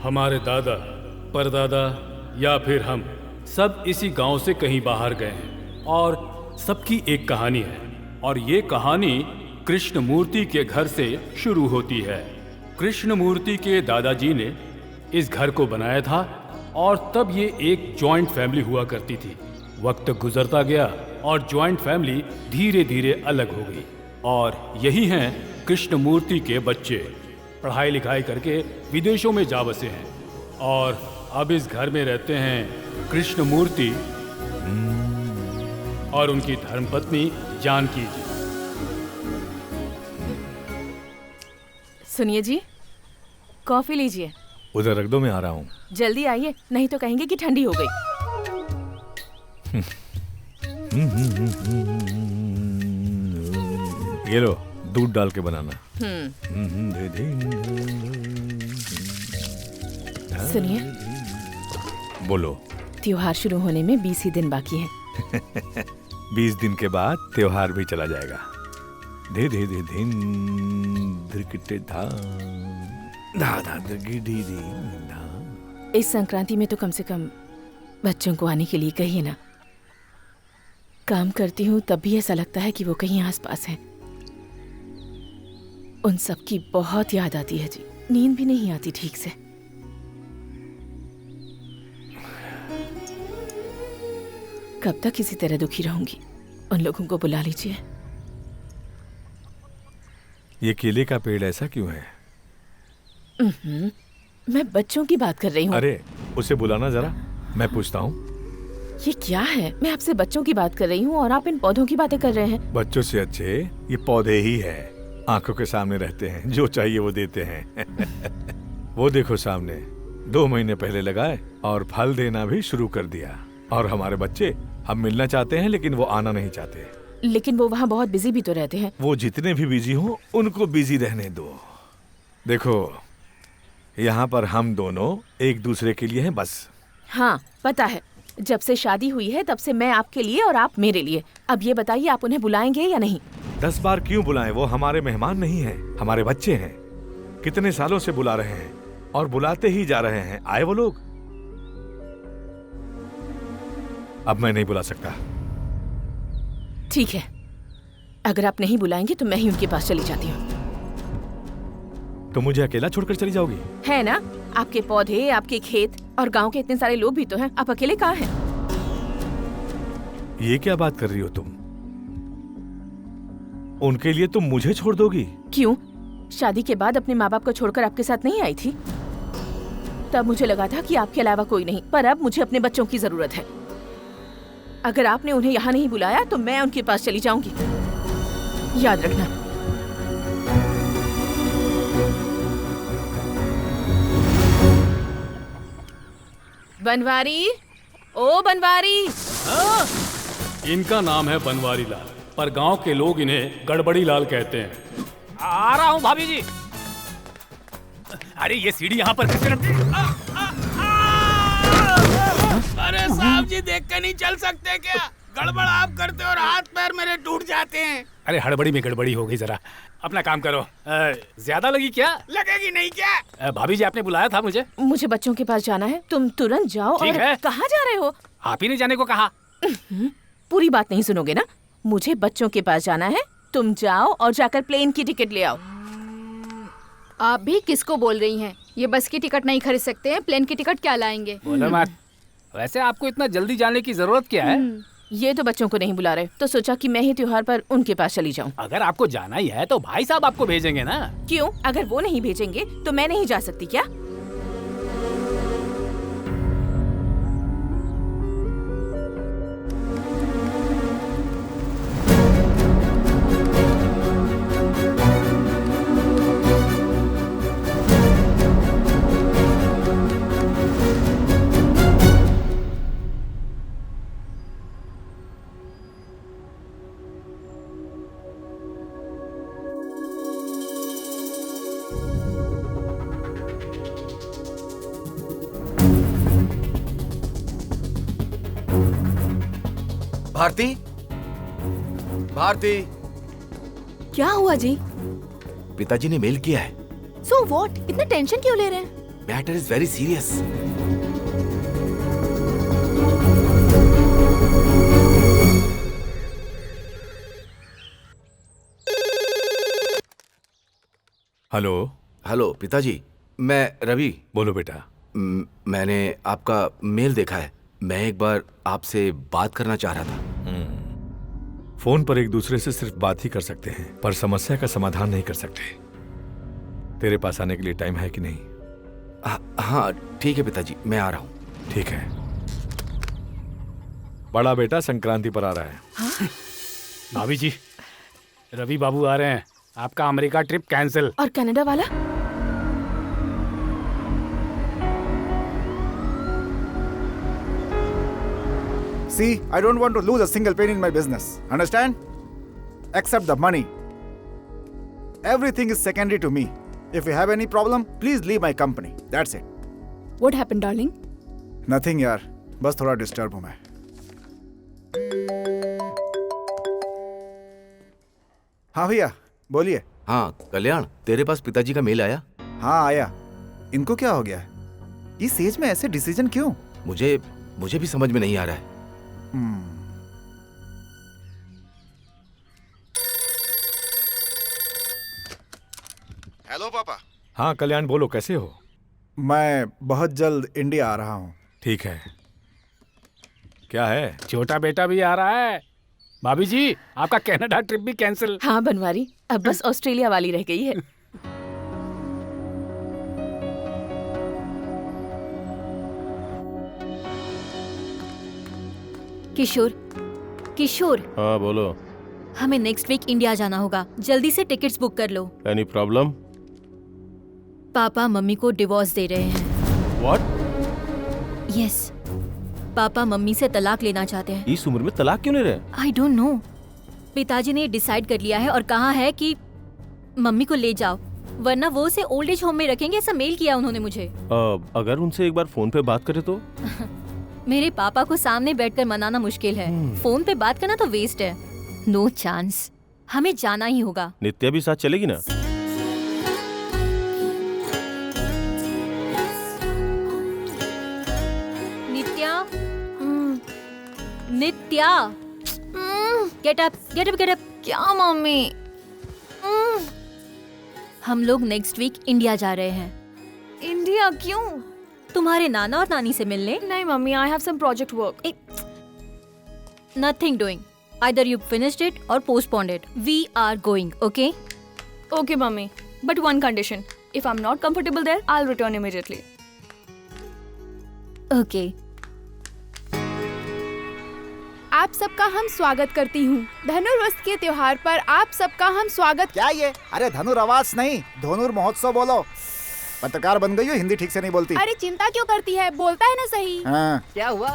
हमारे दादा, परदादा या फिर हम सब इसी गांव से कहीं बाहर गए हैं और सबकी एक कहानी है। और ये कहानी कृष्णमूर्ति के घर से शुरू होती है। कृष्णमूर्ति के दादाजी ने इस घर को बनाया था और तब ये एक जॉइंट फैमिली हुआ करती थी। वक्त गुजरता गया और जॉइंट फैमिली धीरे धीरे अलग हो गई और यही हैं कृष्णमूर्ति के बच्चे। पढ़ाई लिखाई करके विदेशों में जा बसे हैं और अब इस घर में रहते हैं कृष्णमूर्ति और उनकी धर्मपत्नी जानकी जी। सुनिए जी, कॉफी लीजिए। उधर रख दो, मैं आ रहा हूँ। जल्दी आइए, नहीं तो कहेंगे कि ठंडी हो गई। ये लो, दूध डाल के बनाना। सुनिए, बोलो। त्योहार शुरू होने में 20 ही दिन बाकी हैं। 20 दिन के बाद त्योहार भी चला जाएगा। धे धे धे धिन धिरकिटे धा धा धा धिरगिडी धी धा। इस संक्रांति में तो कम से कम बच्चों को आने के लिए कहिए ना। काम करती हूँ तब भी ऐसा लगता है कि वो कहीं आसपास हैं। उन सब की बहुत याद आती है जी। नींद भी नहीं आती ठीक से। कब तक इसी तरह दुखी रहूंगी? उन लोगों को बुला लीजिए। ये केले का पेड़ ऐसा क्यों है? मैं बच्चों की बात कर रही हूँ। अरे उसे बुलाना जरा, मैं पूछता हूँ। ये क्या है? मैं आपसे बच्चों की बात कर रही हूँ और आप इन पौधों की बातें कर रहे हैं। बच्चों से अच्छे ये पौधे ही है। आंखों के सामने रहते हैं, जो चाहिए वो देते हैं। वो देखो सामने, 2 महीने पहले लगाए और फल देना भी शुरू कर दिया। और हमारे बच्चे हम मिलना चाहते हैं लेकिन वो आना नहीं चाहते। लेकिन वो वहाँ बहुत बिजी भी तो रहते हैं। वो जितने भी बिजी हो उनको बिजी रहने दो। देखो, यहाँ पर हम दोनों एक दूसरे के लिए हैं बस। हाँ पता है, जब से शादी हुई है तब से मैं आपके लिए और आप मेरे लिए। अब ये बताइए, आप उन्हें बुलाएंगे या नहीं? 10 बार क्यों बुलाएं? वो हमारे मेहमान नहीं हैं, हमारे बच्चे हैं। कितने सालों से बुला रहे हैं और बुलाते ही जा रहे हैं। आए वो लोग। अब मैं नहीं बुला सकता। ठीक है, अगर आप नहीं बुलाएंगे तो मैं ही उनके पास चली जाती हूँ। तो मुझे अकेला छोड़कर चली जाओगी? है ना, आपके पौधे, आपके खेत और गांव के इतने सारे लोग भी तो हैं। आप अकेले कहाँ हैं? ये क्या बात कर रही हो तुम? उनके लिए तुम मुझे छोड़ दोगी? क्यों? शादी के बाद अपने माँ बाप को छोड़कर आपके साथ नहीं आई थी? तब मुझे लगा था कि आपके अलावा कोई नहीं, पर अब मुझे अपने बच्चों की जरूरत है। अगर आपने उन्हें यहाँ नहीं बुलाया तो मैं उनके पास चली जाऊंगी, याद रखना। बनवारी, ओ बनवारी। हाँ? इनका नाम है बनवारी लाल, पर गांव के लोग इन्हें गड़बड़ी लाल कहते हैं। आ रहा हूँ भाभी जी। अरे ये सीढ़ी यहाँ पर कैसे अरे साहब जी, देख कर नहीं चल सकते क्या? गड़बड़ आप करते और हाथ पैर मेरे टूट जाते हैं। अरे हड़बड़ी में गड़बड़ी हो गई, जरा अपना काम करो। ज्यादा लगी क्या? लगेगी नहीं क्या? भाभी जी आपने बुलाया था मुझे। मुझे बच्चों के पास जाना है, तुम तुरंत जाओ। ठीक और है। कहाँ जा रहे हो? आप ही ने जाने को कहा। पूरी बात नहीं सुनोगे ना? मुझे बच्चों के पास जाना है, तुम जाओ और जाकर प्लेन की टिकट ले आओ। आप भी किसको बोल रही हैं? ये बस की टिकट नहीं खरीद सकते हैं, प्लेन की टिकट क्या लाएंगे? बोलो मत। वैसे आपको इतना जल्दी जाने की जरूरत क्या है? ये तो बच्चों को नहीं बुला रहे, तो सोचा कि मैं ही त्योहार पर उनके पास चली जाऊं। अगर आपको जाना ही है तो भाई साहब आपको भेजेंगे ना। क्यों? अगर वो नहीं भेजेंगे तो मैं नहीं जा सकती क्या? भारती, भारती। क्या हुआ जी? पिताजी ने मेल किया है। So what? इतना टेंशन क्यों ले रहे हैं? Matter is very serious. Hello. Hello पिताजी, मैं रवि। बोलो बेटा। मैंने आपका मेल देखा है। मैं एक बार आपसे बात करना चाह रहा था। फोन पर एक दूसरे से सिर्फ बात ही कर सकते हैं, पर समस्या का समाधान नहीं कर सकते। तेरे पास आने के लिए टाइम है कि नहीं? हाँ ठीक है पिताजी, मैं आ रहा हूँ। ठीक है। बड़ा बेटा संक्रांति पर आ रहा है। हाँ? भाभी जी, रवि बाबू आ रहे हैं। आपका अमेरिका ट्रिप कैंसिल। और कनाडा वाला? See, I don't want to lose a single penny in my business. Understand? Except the money. Everything is secondary to me. If you have any problem, please leave my company. That's it. What happened, darling? Nothing यार, बस थोड़ा disturb हूँ मैं। हाँ भैया, बोलिए। हाँ कल्याण, तेरे पास पिताजी का मेल आया? हाँ आया। इनको क्या हो गया है? इस एज में ऐसे डिसीजन क्यों? मुझे भी समझ में नहीं आ रहा है। हेलो पापा। हाँ कल्याण, बोलो कैसे हो? मैं बहुत जल्द इंडिया आ रहा हूँ। ठीक है। क्या है? छोटा बेटा भी आ रहा है। भाभी जी, आपका कनाडा ट्रिप भी कैंसिल। हाँ बनवारी, अब बस ऑस्ट्रेलिया वाली रह गई है। किशोर। हाँ बोलो। हमें नेक्स्ट वीक इंडिया जाना होगा, जल्दी से टिकट्स बुक कर लो। Any problem? पापा मम्मी को डिवोर्स दे रहे हैं। व्हाट? यस, पापा मम्मी से तलाक लेना चाहते हैं। इस उम्र में तलाक क्यों ले रहे? I don't know. पिताजी ने डिसाइड कर लिया है और कहा है कि मम्मी को ले जाओ, वरना वो उसे ओल्ड एज होम में रखेंगे। ऐसा मेल किया उन्होंने मुझे। अगर उनसे एक बार फोन पे बात करे तो? मेरे पापा को सामने बैठकर मनाना मुश्किल है, फोन पे बात करना तो वेस्ट है। नो चांस, हमें जाना ही होगा। नित्या भी साथ चलेगी ना? Nitya, get up get up get up. क्या मम्मी? हम लोग नेक्स्ट वीक इंडिया जा रहे हैं। इंडिया क्यों? तुम्हारे नाना और नानी से मिलने। नहीं मम्मी, I have some project work. Nothing doing, either you finished it और postponed it. We are going, okay? Okay मम्मी, but one condition, if I am not comfortable there I will return immediately. Okay. आप सबका हम स्वागत करती हूँ। धनुर्वस के त्योहार पर आप सबका हम स्वागत। क्या ये? अरे धनुर्वास नहीं, धनुर महोत्सव बोलो। पत्रकार बन गई हो, हिंदी ठीक से नहीं बोलती। अरे चिंता क्यों करती है, बोलता है ना सही। हाँ। क्या हुआ?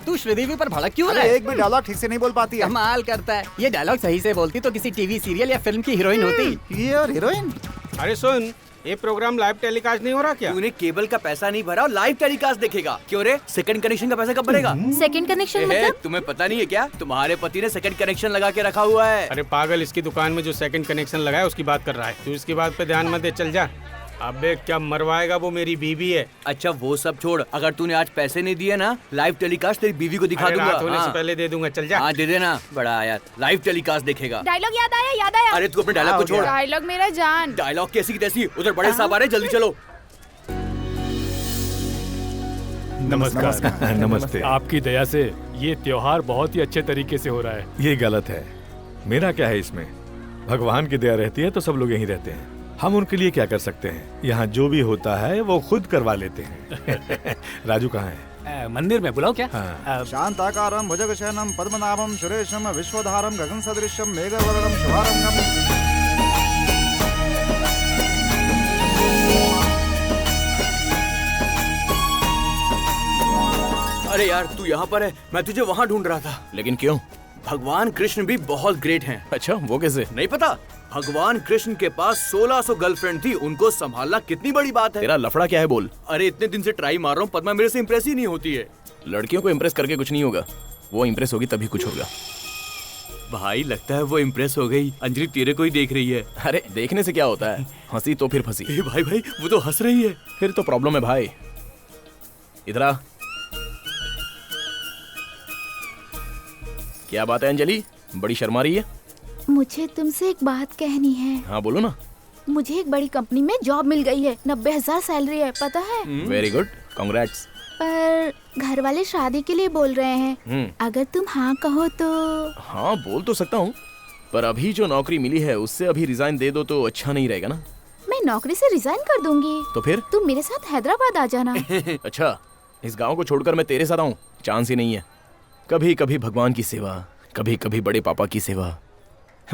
तू श्रीदेवी पर भड़क क्यों रहा है? एक भी डायलॉग ठीक से नहीं बोल पाती है। कमाल करता है। ये डायलॉग सही से बोलती तो किसी टीवी सीरियल या फिल्म की हीरोइन होती। ये और हीरोइन? अरे सुन, ये प्रोग्राम लाइव टेलीकास्ट नहीं हो रहा क्या? तूने केबल का पैसा नहीं भरा और लाइव टेलीकास्ट देखेगा? क्यों रे? सेकंड कनेक्शन का पैसा कब भरेगा? सेकंड कनेक्शन मतलब? तुम्हें पता नहीं है क्या? तुम्हारे पति ने सेकंड कनेक्शन लगा के रखा हुआ है। अरे पागल, इसकी दुकान में जो सेकंड कनेक्शन लगा है उसकी बात कर रहा है। तू इसकी बात पे ध्यान मत दे, चल जा। अबे क्या मरवाएगा, वो मेरी बीवी है। अच्छा वो सब छोड़, अगर तूने आज पैसे नहीं दिए ना, लाइव टेलीकास्ट तेरी बीवी को दिखा दूंगा। रात होने से पहले दे दूंगा, चल जा। हाँ दे देना, बड़ा आया लाइव टेलीकास्ट देखेगा। डायलॉग याद आया। अरे तू अपने डायलॉग को छोड़। डायलॉग मेरा जान। डायलॉग कैसी की तैसी, उधर बड़े साहब आ रहे, जल्दी चलो। नमस्कार। नमस्ते। आपकी दया से ये त्योहार बहुत ही अच्छे तरीके से हो रहा है। ये गलत है। मेरा क्या है इसमें? भगवान की दया रहती है तो सब लोग यहीं रहते हैं। हम उनके लिए क्या कर सकते हैं? यहाँ जो भी होता है वो खुद करवा लेते हैं। राजू कहाँ है? मंदिर में बुलाओ क्या? हाँ। शांताकारं भुजगशयनं पद्मनाभं सुरेशं विश्वधारं गगनसदृशं मेघवर्णं शुभारंभं। अरे यार तू यहाँ पर है, मैं तुझे वहाँ ढूंढ रहा था। लेकिन क्यों? भगवान कृष्ण भी बहुत ग्रेट हैं। अच्छा वो कैसे? नहीं पता? भगवान कृष्ण के पास 1600 गर्लफ्रेंड थी, उनको संभालना कितनी बड़ी बात है। तेरा लफड़ा क्या है बोल? अरे इतने दिन से ट्राई मार रहा हूँ, पद्मा मेरे से इम्प्रेस ही नहीं होती है। लड़कियों को इम्प्रेस करके कुछ नहीं होगा, वो इम्प्रेस होगी तभी कुछ होगा। भाई लगता है वो इम्प्रेस हो गई। अंजलि तेरे को ही देख रही है। अरे देखने से क्या होता है, हंसी तो फिर फंसी। ए भाई भाई वो तो हंस रही है। फिर तो प्रॉब्लम है भाई। इधर आ। क्या बात है अंजलि, बड़ी शर्मा रही है? मुझे तुमसे एक बात कहनी है। हाँ बोलो ना। मुझे एक बड़ी कंपनी में जॉब मिल गई है, 90,000 सैलरी है, पता है? Very good, congrats. पर घर वाले शादी के लिए बोल रहे हैं। अगर तुम हाँ कहो तो। हाँ बोल तो सकता हूँ, पर अभी जो नौकरी मिली है उससे अभी रिजाइन दे दो तो अच्छा नहीं रहेगा ना। मैं नौकरी से रिजाइन कर दूंगी। तो फिर तुम मेरे साथ हैदराबाद आ जाना। अच्छा, इस गांव को छोड़कर मैं तेरे साथ आऊँ? चांस ही नहीं है। कभी कभी भगवान की सेवा, कभी कभी बड़े पापा की सेवा।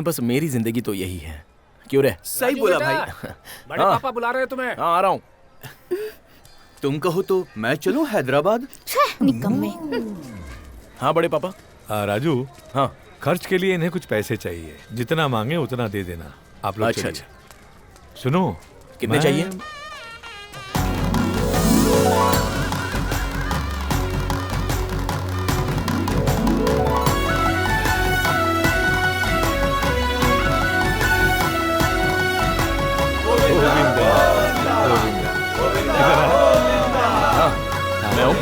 बस मेरी जिंदगी तो यही है। क्यों रे? सही बोला भाई। बड़े पापा बुला रहे हैं तुम्हें। हाँ आ रहा हूँ। तुम कहो तो मैं चलूं हैदराबाद? निकम्मे। हाँ बड़े पापा। राजू, हाँ खर्च के लिए इन्हें कुछ पैसे चाहिए, जितना मांगे उतना दे देना। आप लोग अच्छा चलिए। अच्छा। सुनो, कितने चाहिए? मैं हूँ।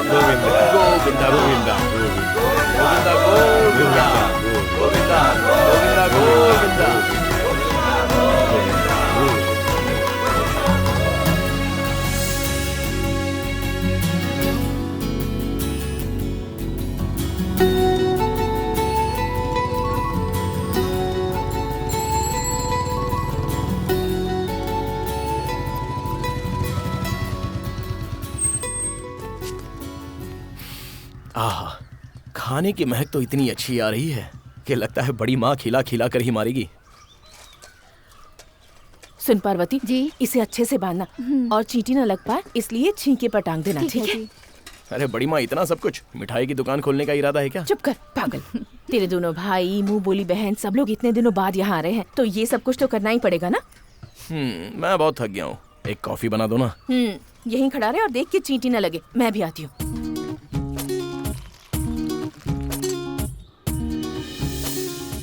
गोविंदा गोविंदा गोविंदा गोविंदा गोविंदा गोविंदा गोविंदा गोविंदा। आहा, खाने की महक तो इतनी अच्छी आ रही है कि लगता है बड़ी माँ खिला खिला कर ही मारेगी। सुन पार्वती जी, इसे अच्छे से बांधना और चींटी न लग पाए इसलिए छींके पर टांग देना, ठीक है? अरे बड़ी माँ, इतना सब कुछ? मिठाई की दुकान खोलने का इरादा है क्या? चुप कर पागल। तेरे दोनों भाई, मुंह बोली बहन सब लोग इतने दिनों बाद यहाँ आ रहे हैं, तो ये सब कुछ तो करना ही पड़ेगा ना। मैं बहुत थक गया हूँ, एक कॉफी बना दो ना। यहीं खड़ा रहे और देख के चींटी न लगे। मैं भी आती हूँ।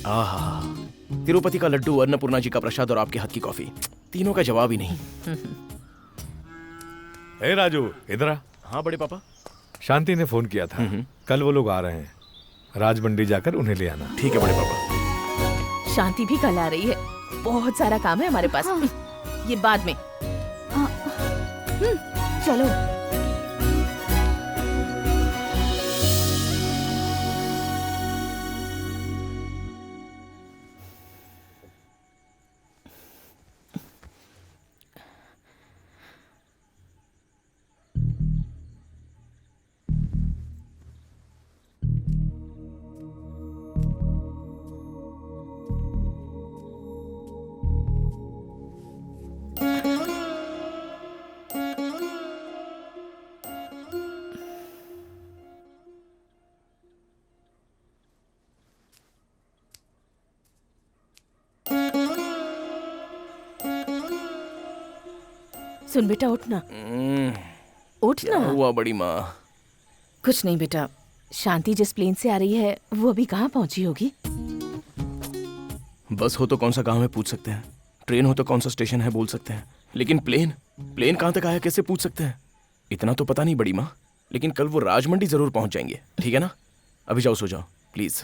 आहा, तिरुपति का लड्डू, अन्नपूर्णा जी का प्रसाद और आपके हाथ की कॉफी, तीनों का जवाब ही नहीं। हे राजू, इधर आ। हाँ बड़े पापा। शांति ने फोन किया था, कल वो लोग आ रहे हैं। राजमंडी जाकर उन्हें ले आना। ठीक है बड़े पापा। शांति भी कल आ रही है, बहुत सारा काम है हमारे पास। ये बाद में। चलो। सुन बेटा, उठ ना। उठ ना। हुआ बड़ी माँ? कुछ नहीं बेटा, शांति जिस प्लेन से आ रही है वो अभी कहाँ पहुंची होगी? बस हो तो कौन सा गांव है पूछ सकते हैं, ट्रेन हो तो कौन सा स्टेशन है बोल सकते हैं, लेकिन प्लेन कहाँ तक आया कैसे पूछ सकते हैं? इतना तो पता नहीं बड़ी माँ, लेकिन कल वो राजमंडी जरूर पहुंच जाएंगे। ठीक है ना? अभी जाओ, सो जाओ प्लीज।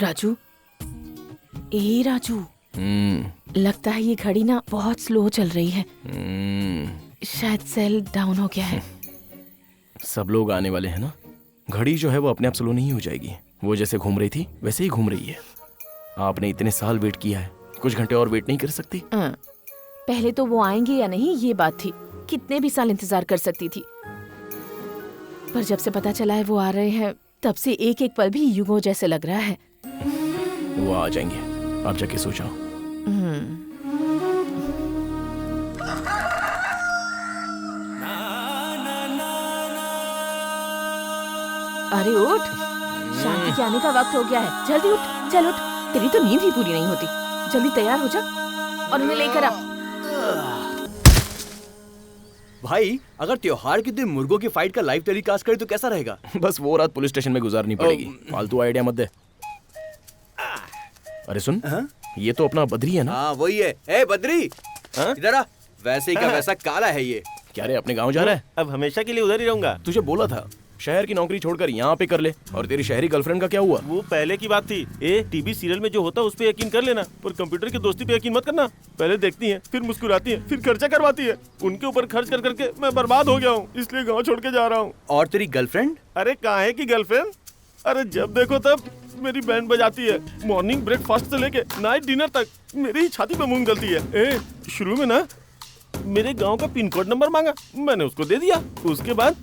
राजू, ए राजू, लगता है ये घड़ी ना बहुत स्लो चल रही है। शायद सेल डाउन हो गया है। सब लोग आने वाले हैं ना, घड़ी जो है वो अपने आप स्लो नहीं हो जाएगी। वो जैसे घूम रही थी वैसे ही घूम रही है। आपने इतने साल वेट किया है, कुछ घंटे और वेट नहीं कर सकती? पहले तो वो आएंगे या नहीं ये बात थी, कितने भी साल इंतजार कर सकती थी, पर जब से पता चला है वो आ रहे हैं तब से एक एक पल भी युगों जैसे लग रहा है। वो आ जाएंगे, आप जाके सो जाओ। अरे उठ, शांति के आने का वक्त हो गया है, जल्दी उठ, चल उठ। तेरी तो नींद ही पूरी नहीं होती। जल्दी तैयार हो जा और उन्हें लेकर आ। भाई अगर त्योहार के दिन मुर्गों की फाइट का लाइव टेलीकास्ट करे तो कैसा रहेगा? बस वो रात पुलिस स्टेशन में गुजारनी पड़ेगी। फालतू आइडिया मत दे। अरे सुन, ये तो अपना बद्री है ना? हाँ वही है। ए बद्री, इधर आ। वैसे ही का वैसा काला है ये। क्या रे, अपने गांव जा रहा है? अब हमेशा के लिए उधर ही रहूंगा। तुझे बोला था शहर की नौकरी छोड़कर यहाँ पे कर ले। और तेरी शहरी गर्लफ्रेंड का क्या हुआ? वो पहले की बात थी। टीवी सीरियल में जो होता है उस पे यकीन कर लेना, पर कंप्यूटर की दोस्ती पे यकीन मत करना। पहले देखती है, फिर मुस्कुराती है, फिर खर्चा करवाती है। उनके ऊपर खर्च कर करके मैं बर्बाद हो गया हूँ, इसलिए गाँव छोड़ के जा रहा हूँ। और तेरी गर्लफ्रेंड? अरे कहाँ है की गर्लफ्रेंड? अरे जब देखो तब मेरी बैंड बजाती है। मॉर्निंग ब्रेकफास्ट से लेके नाइट डिनर तक मेरी ही छाती पे मूंग गलती है। शुरू में ना मेरे गांव का पिन कोड नंबर मांगा, मैंने उसको दे दिया। उसके बाद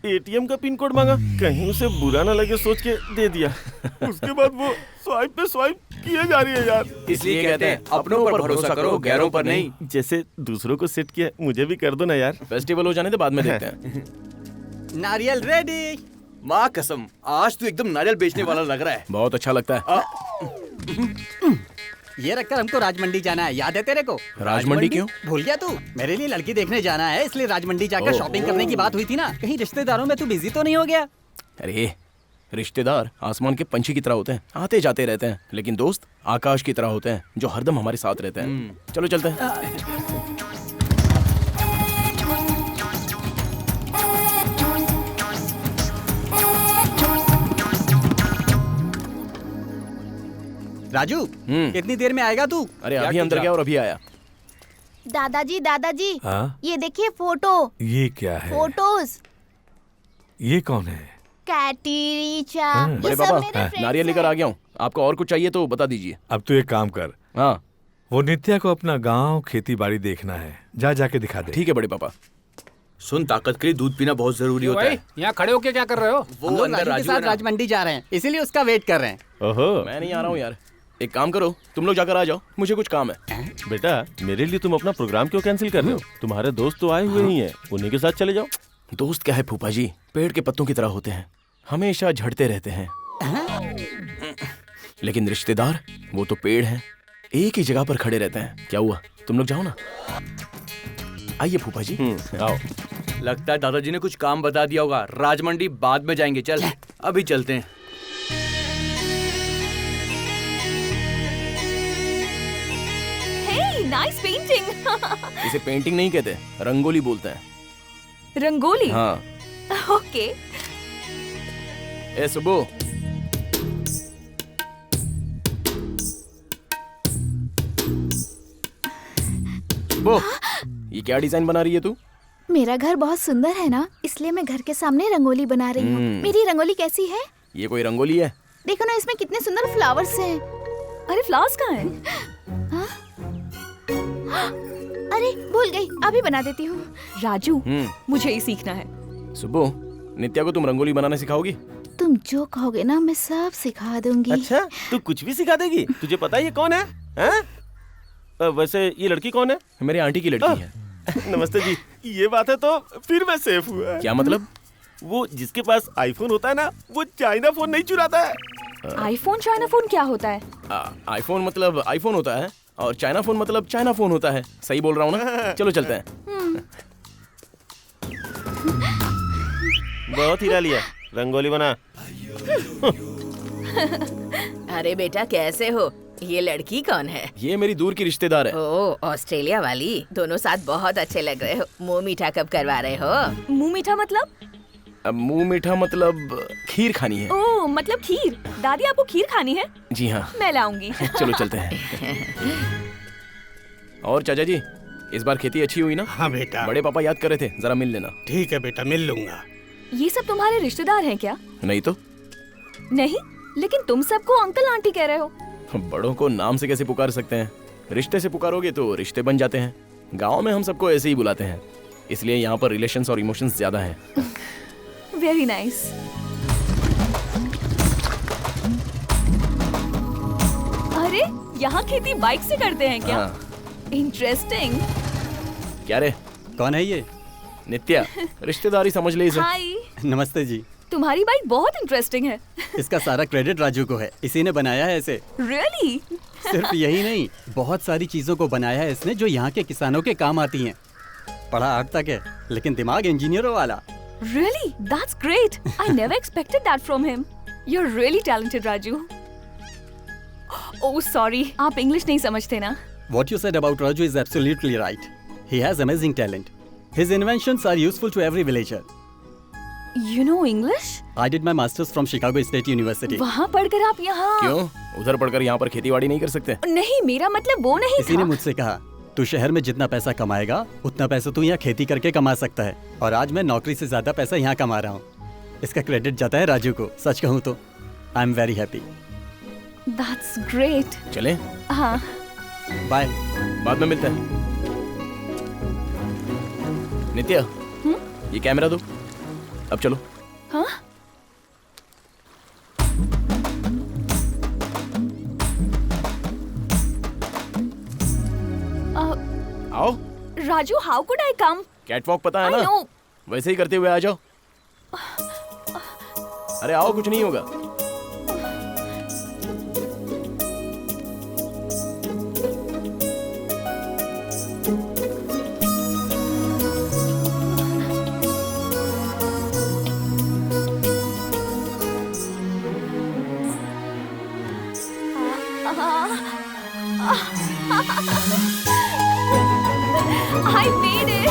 एटीएम का पिन कोड मांगा, कहीं उसे बुरा ना लगे सोच के दे दिया। उसके बाद वो स्वाइप पे स्वाइप किए जा रही है यार। इसलिए कहते हैं अपनों पर भरोसा करो, गैरों पर नहीं। जैसे दूसरों को सेट किया, मुझे भी कर दो ना यार। फेस्टिवल हो जाने दे, बाद में देखते हैं। नारियल रेडी। माँ कसम, आज तू एकदम नारियल बेचने वाला लग रहा है। बहुत अच्छा लगता है। ये रखकर हमको राजमंडी जाना है, याद है तेरे को? राजमंडी क्यों? भूल गया तू? मेरे लिए लड़की देखने जाना है, इसलिए राजमंडी जाकर शॉपिंग करने की बात हुई थी ना। कहीं रिश्तेदारों में तू बिजी तो नहीं हो गया? अरे रिश्तेदार आसमान के पंछी की तरह होते हैं, आते जाते रहते हैं। लेकिन दोस्त आकाश की तरह होते हैं, जो हरदम हमारे साथ रहते हैं। चलो चलते हैं। राजू, कितनी देर में आएगा तू? अरे अभी अंदर गया और अभी आया। दादाजी दादाजी, ये देखिए फोटो। ये क्या है? फोटोज। ये कौन है? कैटरीचा। बड़े पापा, नारियल लेकर आ गया हूँ। आपको और कुछ चाहिए तो बता दीजिए। अब तो एक काम कर। हाँ, वो नित्या को अपना गांव खेती बाड़ी देखना है, जाके दिखा दे। ठीक है बड़े पापा। सुन, ताकत के लिए दूध पीना बहुत जरूरी होता है। यहाँ खड़े होके क्या कर रहे हो? वो अंदर राजू के साथ राजमंडी जा रहे हैं, इसीलिए उसका वेट कर रहे हैं। ओहो, मैं नहीं आ रहा हूँ यार। एक काम करो, तुम लोग जाकर आ जाओ, मुझे कुछ काम है। बेटा, मेरे लिए तुम अपना प्रोग्राम क्यों कैंसिल कर रहे हो? तुम्हारे दोस्त तो आए हुए ही हैं, उन्हीं के साथ चले जाओ। दोस्त क्या है फूफा जी, पेड़ के पत्तों की तरह होते हैं, हमेशा झड़ते रहते हैं। लेकिन रिश्तेदार, वो तो पेड़ हैं, एक ही जगह पर खड़े रहते हैं। क्या हुआ, तुम लोग जाओ ना। आइए फूफा जी। आओ। लगता है दादाजी ने कुछ काम बता दिया होगा। राजमंडी बाद में जाएंगे, चल अभी चलते हैं। Nice painting. इसे पेंटिंग नहीं कहते, रंगोली बोलते हैं। रंगोली? हाँ। ओके। ए सुबो, सुबो, ये क्या डिजाइन बना रही है तू? मेरा घर बहुत सुंदर है ना, इसलिए मैं घर के सामने रंगोली बना रही हूँ। मेरी रंगोली कैसी है? ये कोई रंगोली है? देखो ना, इसमें कितने सुंदर फ्लावर्स हैं। अरे फ्लावर्स कहाँ हैं? अरे भूल गई, अभी बना देती हूँ। राजू, मुझे ही सीखना है। सुबो, नित्या को तुम रंगोली बनाना सिखाओगी? तुम जो कहोगे ना, मैं सब सिखा दूंगी। अच्छा, तू कुछ भी सिखा देगी? तुझे पता है ये कौन है? वैसे ये लड़की कौन है? मेरी आंटी की लड़की है। नमस्ते जी। ये बात है तो फिर मैं सेफ हुआ। क्या मतलब? वो जिसके पास आईफोन होता है ना, वो चाइना फोन नहीं चुराता है। आईफोन चाइना फोन क्या होता है? आईफोन मतलब आईफोन होता है और चाइना फोन मतलब चाइना फोन होता है। सही बोल रहा हूँ ना? चलो चलते हैं। बहुत हीरा लिया, रंगोली बना। अरे बेटा, कैसे हो? ये लड़की कौन है? ये मेरी दूर की रिश्तेदार है। ओह, ऑस्ट्रेलिया वाली। दोनों साथ बहुत अच्छे लग रहे हो। मुंह मीठा कब करवा रहे हो? मुंह मीठा मतलब? मुंह मीठा मतलब खीर खानी है। ओह, मतलब खीर। दादी, आपको खीर खानी है? जी हाँ। मैं लाऊंगी। चलो चलते हैं। और चाचा जी, इस बार खेती अच्छी हुई ना? हाँ बेटा। बड़े पापा याद कर रहे थे, जरा मिल लेना। ठीक है बेटा, मिल लूंगा। ये सब तुम्हारे रिश्तेदार हैं क्या? नहीं तो। नहीं, लेकिन तुम सबको अंकल आंटी कह रहे हो। बड़ों को नाम से कैसे पुकार सकते हैं? रिश्ते से पुकारोगे तो रिश्ते बन जाते हैं। गांव में हम सबको ऐसे ही बुलाते हैं, इसलिए यहाँ पर रिलेशंस और इमोशंस ज्यादा हैं। Very nice. अरे, यहाँ खेती बाइक से करते हैं क्या? इंटरेस्टिंग। क्या रे? कौन है ये? नित्या, रिश्तेदारी समझ ले इसे। हाय। नमस्ते जी। तुम्हारी बाइक बहुत इंटरेस्टिंग है। इसका सारा क्रेडिट राजू को है, इसी ने बनाया है इसे। Really? सिर्फ यही नहीं, बहुत सारी चीजों को बनाया है इसने जो यहाँ के किसानों के काम आती हैं। पढ़ा 8 तक है, लेकिन दिमाग इंजीनियरों वाला। Really? That's great. I never expected that from him. You're really talented, Raju. Oh, sorry. आप इंग्लिश नहीं समझते ना? What you said about Raju is absolutely right. He has amazing talent. His inventions are useful to every villager. You know English? I did my masters from Chicago State University. वहाँ पढ़कर आप यहाँ? क्यों? उधर पढ़कर यहाँ पर खेतीबाड़ी नहीं कर सकते? नहीं, मेरा मतलब वो नहीं किसी ने था। मुझसे कहा, तू शहर में जितना पैसा कमाएगा उतना पैसा तू यहाँ खेती करके कमा सकता है, और आज मैं नौकरी से ज्यादा पैसा यहाँ कमा रहा हूँ। इसका क्रेडिट जाता है राजू को। सच कहूँ तो I am very happy. That's great. चले? हाँ। बाय। बाद में मिलते हैं। नित्या, ये कैमरा दो। अब चलो। हाँ? आओ। Raju, how could I come? Catwalk पता है I ना? know. वैसे ही करते हुए आ जाओ। अरे आओ, कुछ नहीं होगा। I made it.